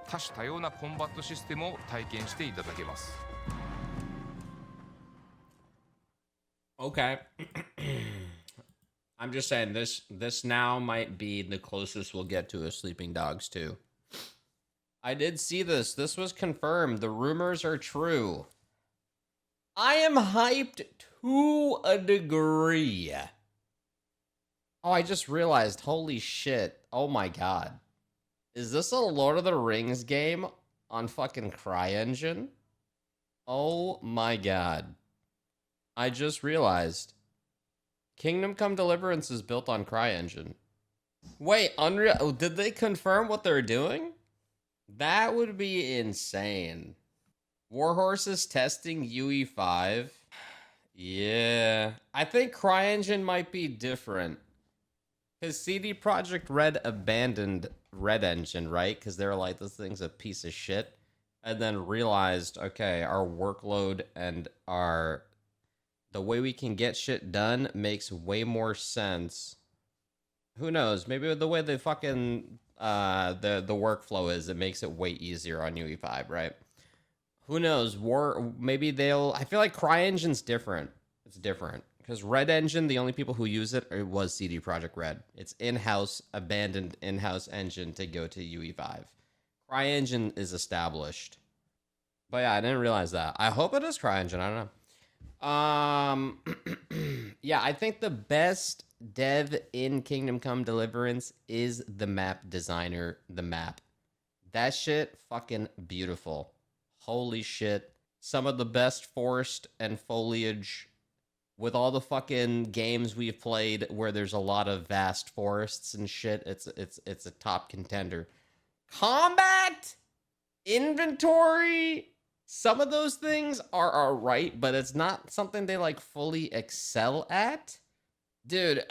多種多様なコンバットシステムを体験していただけます。Okay. I'm just saying this now might be the closest we'll get to a Sleeping Dogs 2. I did see this. This was confirmed. The rumors are true. I am hyped to a degree. Oh, I just realized. Holy shit. Oh my god. Is this a Lord of the Rings game on fucking CryEngine? Oh my god. I just realized. Kingdom Come Deliverance is built on CryEngine. Wait, Unreal... Oh, did they confirm what they're doing? That would be insane. Warhorse is testing UE5. Yeah. I think CryEngine might be different. Because CD Projekt Red abandoned Red Engine, right? Because they were like, this thing's a piece of shit. And then realized, okay, our workload and the way we can get shit done makes way more sense. Who knows? Maybe the way the fucking the workflow is, it makes it way easier on UE5, right? Who knows? Maybe they'll... I feel like CryEngine's different. It's different. Because Red Engine, the only people who use it was CD Projekt Red. It's in-house, abandoned in-house engine to go to UE5. CryEngine is established. But yeah, I didn't realize that. I hope it is CryEngine. I don't know. Yeah, I think the best dev in Kingdom Come Deliverance is the map designer, the map. That shit fucking beautiful. Holy shit. Some of the best forest and foliage with all the fucking games we've played where there's a lot of vast forests and shit. It's a top contender. Combat, inventory, some of those things are alright, but it's not something they like fully excel at. Dude,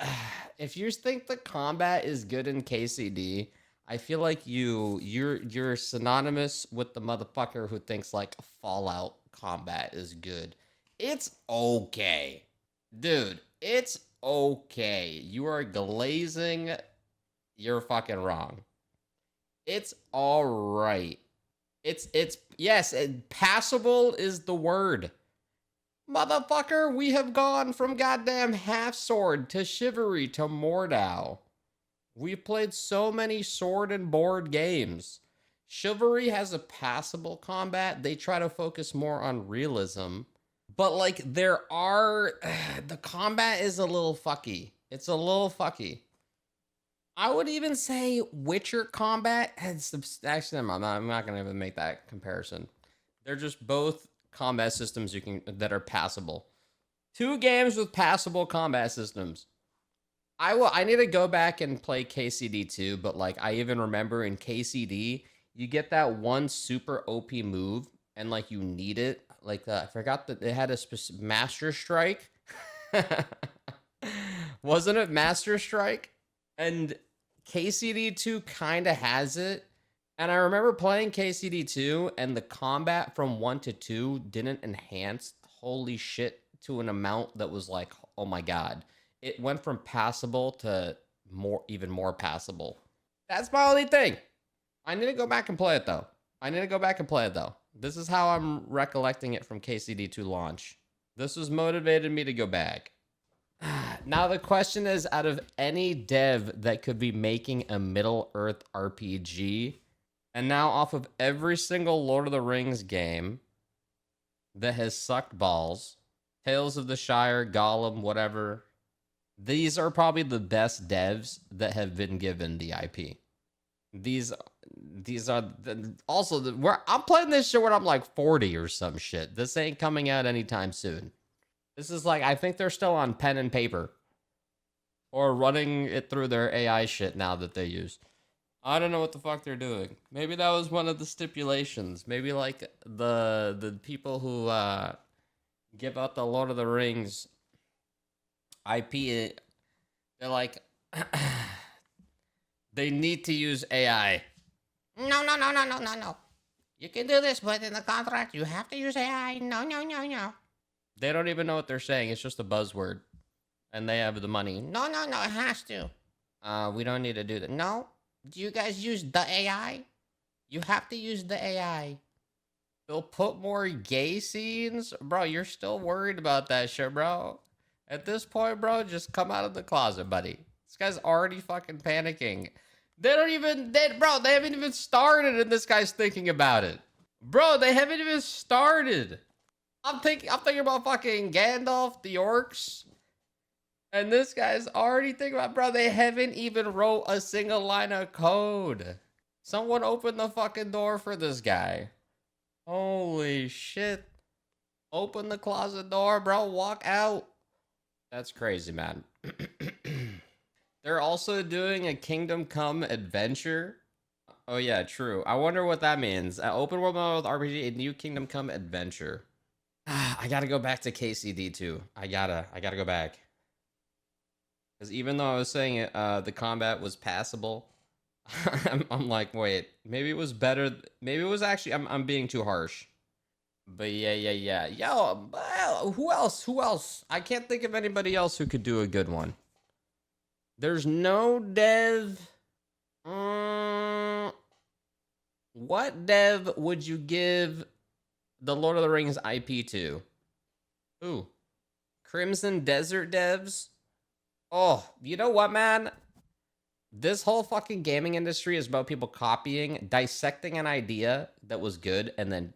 if you think the combat is good in KCD, I feel like you're synonymous with the motherfucker who thinks like Fallout combat is good. It's okay. Dude, it's okay. You are glazing. You're fucking wrong. It's alright. Yes, passable is the word. Motherfucker, we have gone from goddamn Half Sword to Chivalry to Mordau. We've played so many sword and board games. Chivalry has a passable combat. They try to focus more on realism. But, like, the combat is a little fucky. It's a little fucky. I would even say Witcher combat has... Actually, I'm not going to even make that comparison. They're just both combat systems that are passable. Two games with passable combat systems. I need to go back and play KCD 2, but, like, I even remember in KCD, you get that one super OP move, and, like, you need it. Like, I forgot that it had a Master Strike. Wasn't it Master Strike? And KCD 2 kind of has it. And I remember playing KCD 2, and the combat from 1 to 2 didn't enhance, holy shit, to an amount that was like, oh my god. It went from passable to even more passable. That's my only thing. I need to go back and play it, though. This is how I'm recollecting it from KCD 2 launch. This was motivated me to go back. Now the question is, out of any dev that could be making a Middle-earth RPG, and now off of every single Lord of the Rings game that has sucked balls, Tales of the Shire, Gollum, whatever, these are probably the best devs that have been given the IP. These are also where I'm playing this shit when I'm like 40 or some shit. This ain't coming out anytime soon. This is like, I think they're still on pen and paper or running it through their AI shit now that they use. I don't know what the fuck they're doing. Maybe that was one of the stipulations. Maybe like the people who give out the Lord of the Rings IP, they're like, they need to use AI. No. You can do this, but in the contract, you have to use AI. No. They don't even know what they're saying. It's just a buzzword. And they have the money. No, it has to. We don't need to do that. No? Do you guys use the AI? You have to use the AI. They'll put more gay scenes? Bro, you're still worried about that shit, bro. At this point, bro, just come out of the closet, buddy. This guy's already fucking panicking. They haven't even started and this guy's thinking about it. Bro, they haven't even started. I'm thinking about fucking Gandalf, the orcs. And this guy's already thinking about, bro, they haven't even wrote a single line of code. Someone open the fucking door for this guy. Holy shit. Open the closet door, bro. Walk out. That's crazy, man. They're also doing a Kingdom Come adventure. Oh yeah, true. I wonder what that means. Open world mode with RPG, a new Kingdom Come adventure. I gotta go back to KCD too. I gotta go back. Because even though I was saying it, the combat was passable, I'm like, wait, maybe it was better. Maybe it was actually, I'm being too harsh. But yeah. Yo, who else? I can't think of anybody else who could do a good one. There's no dev. What dev would you give the Lord of the Rings IP to? Ooh. Crimson Desert devs? Oh, you know what, man? This whole fucking gaming industry is about people copying, dissecting an idea that was good, and then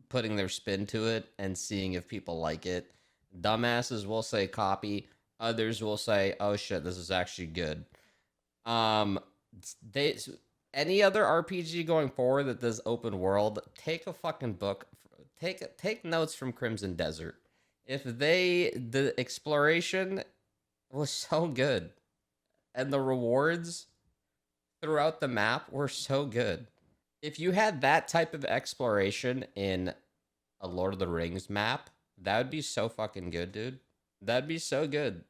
putting their spin to it and seeing if people like it. Dumbasses will say copy. Others will say, oh shit, this is actually good. Any other RPG going forward that does open world, take a fucking book. Take notes from Crimson Desert. The exploration was so good. And the rewards throughout the map were so good. If you had that type of exploration in a Lord of the Rings map, that would be so fucking good, dude. That'd be so good.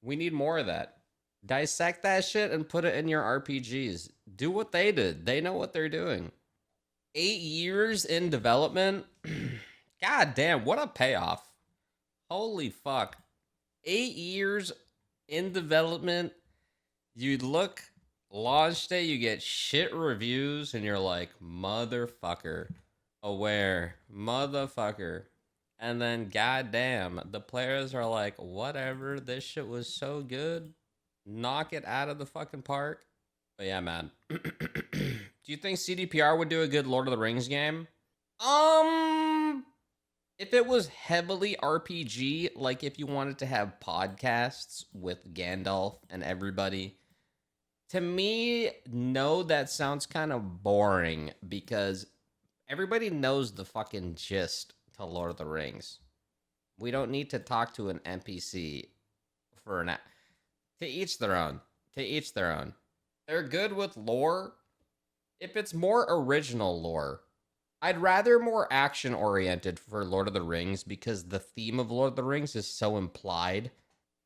We need more of that. Dissect that shit and put it in your RPGs. Do what they did. They know what they're doing. 8 years in development. God damn, what a payoff. Holy fuck. 8 years in development. You look, launch day, you get shit reviews, and you're like, motherfucker. Aware. Motherfucker. And then, goddamn, the players are like, whatever, this shit was so good. Knock it out of the fucking park. But yeah, man. Do you think CDPR would do a good Lord of the Rings game? If it was heavily RPG, like if you wanted to have podcasts with Gandalf and everybody, to me, no, that sounds kind of boring because everybody knows the fucking gist to Lord of the Rings. We don't need to talk to an NPC for an... To each their own. To each their own. They're good with lore. If it's more original lore, I'd rather more action-oriented for Lord of the Rings because the theme of Lord of the Rings is so implied.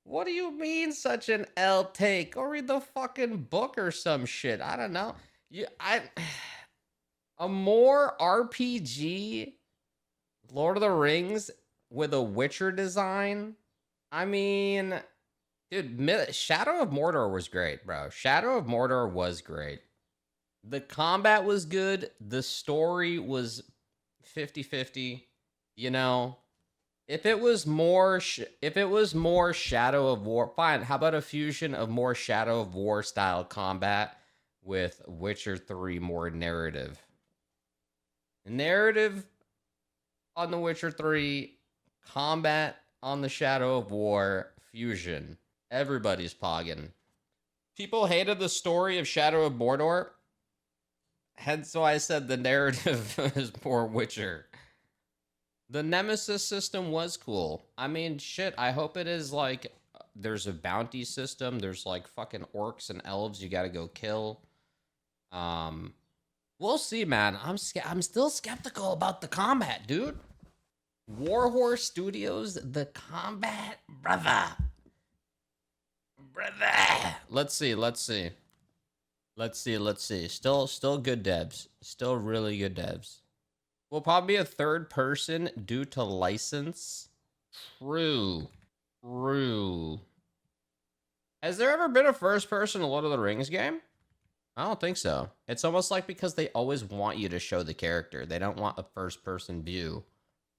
What do you mean such an L take? Go read the fucking book or some shit. I don't know. A more RPG Lord of the Rings with a Witcher design? I mean, dude, Shadow of Mordor was great, bro. Shadow of Mordor was great. The combat was good. The story was 50-50. You know, If it was more Shadow of War, fine. How about a fusion of more Shadow of War style combat with Witcher 3 more narrative? Narrative on the Witcher 3, combat on the Shadow of War fusion. Everybody's pogging. People hated the story of Shadow of Mordor. Hence why I said the narrative is more Witcher. The Nemesis system was cool. I mean, shit, I hope it is like, there's a bounty system. There's like fucking orcs and elves you gotta go kill. We'll see, man. I'm still skeptical about the combat, dude. Warhorse Studios, the combat, brother. Let's see. Still good devs. Still really good devs. Will probably be a third person due to license. True. Has there ever been a first person Lord of the Rings game? I don't think so. It's almost like because they always want you to show the character. They don't want a first person view.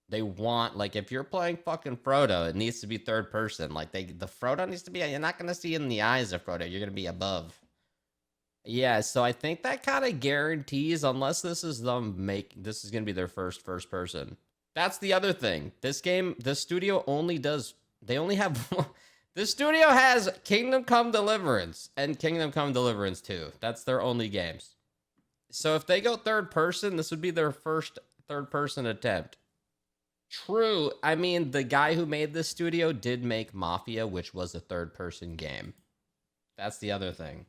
They want, like, if you're playing fucking Frodo, it needs to be third person. Like, the Frodo needs to be, you're not going to see in the eyes of Frodo. You're going to be above. Yeah, so I think that kind of guarantees, unless this is this is going to be their first person. That's the other thing. This game, the studio this studio has Kingdom Come Deliverance and Kingdom Come Deliverance 2. That's their only games. So if they go third person, this would be their first third person attempt. True. I mean, the guy who made this studio did make Mafia, which was a third person game. That's the other thing.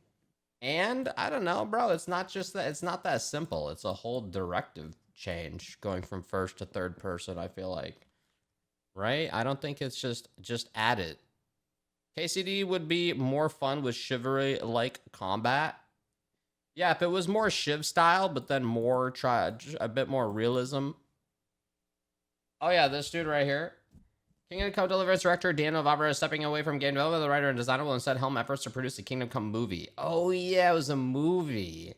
And I don't know, bro. It's not just that. It's not that simple. It's a whole directive change going from first to third person, I feel like. Right? I don't think it's just add it. KCD would be more fun with chivalry-like combat. Yeah, if it was more Shiv style, but then a bit more realism. Oh yeah, this dude right here. Kingdom Come Deliverance director Daniel Vavra is stepping away from game development. The writer and designer will instead helm efforts to produce the Kingdom Come movie. Oh yeah, it was a movie.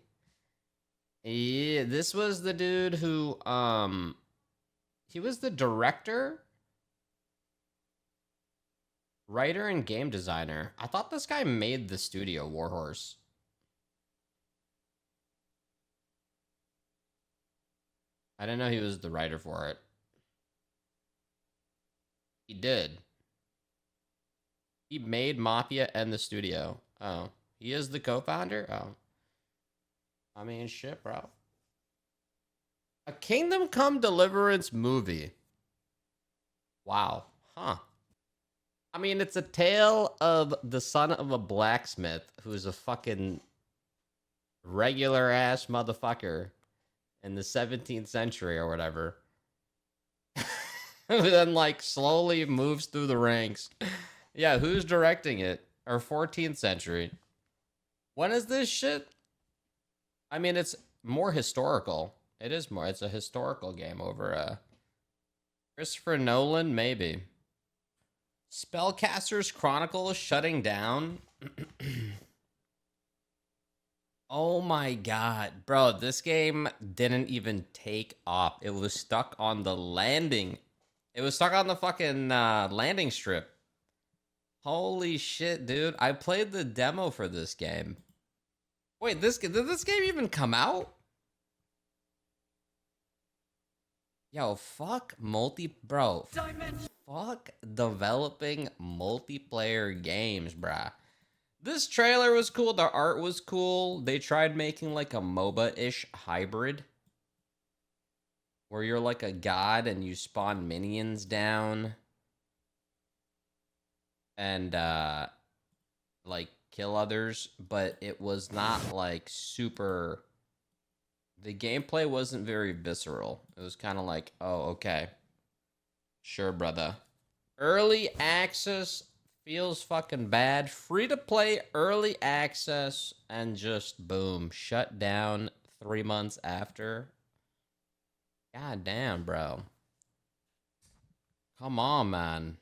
Yeah, this was the dude who, he was the director, writer, and game designer. I thought this guy made the studio, Warhorse. I didn't know he was the writer for it. He did. He made Mafia and the studio. Oh, he is the co-founder? Oh. I mean, shit, bro. A Kingdom Come Deliverance movie. Wow. Huh. I mean, it's a tale of the son of a blacksmith who's a fucking regular-ass motherfucker in the 17th century or whatever. Who then, like, slowly moves through the ranks. Yeah, who's directing it? Or 14th century. When is this shit? I mean, it's more historical. It's a historical game over Christopher Nolan, maybe. Spellcaster's Chronicles shutting down. Oh my god, bro, this game didn't even take off. It was stuck on the landing. It was stuck on the fucking landing strip. Holy shit, dude. I played the demo for this game. Wait, did this game even come out? Yo, fuck bro. Fuck developing multiplayer games, bruh. This trailer was cool. The art was cool. They tried making like a MOBA-ish hybrid, where you're like a god and you spawn minions down and like kill others, but it was not like super. The gameplay wasn't very visceral. It was kind of like, oh, okay, sure, brother. Early access feels fucking bad. Free to play early access and just boom, shut down 3 months after. God damn, bro. Come on, man.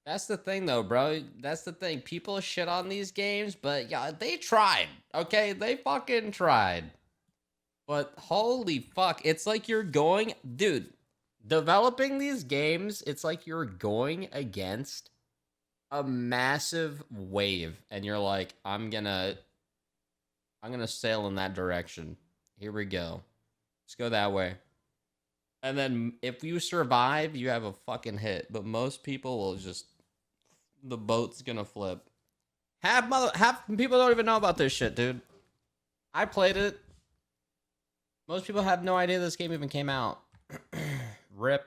That's the thing, though, bro. That's the thing. People shit on these games, but yeah, they tried. Okay, they fucking tried. But holy fuck, it's like you're going, dude. Developing these games, it's like you're going against a massive wave and you're like, I'm gonna sail in that direction. Here we go. Let's go that way. And then if you survive, you have a fucking hit. But most people will just, the boat's gonna flip. Half people don't even know about this shit, dude. I played it. Most people have no idea this game even came out. Rip.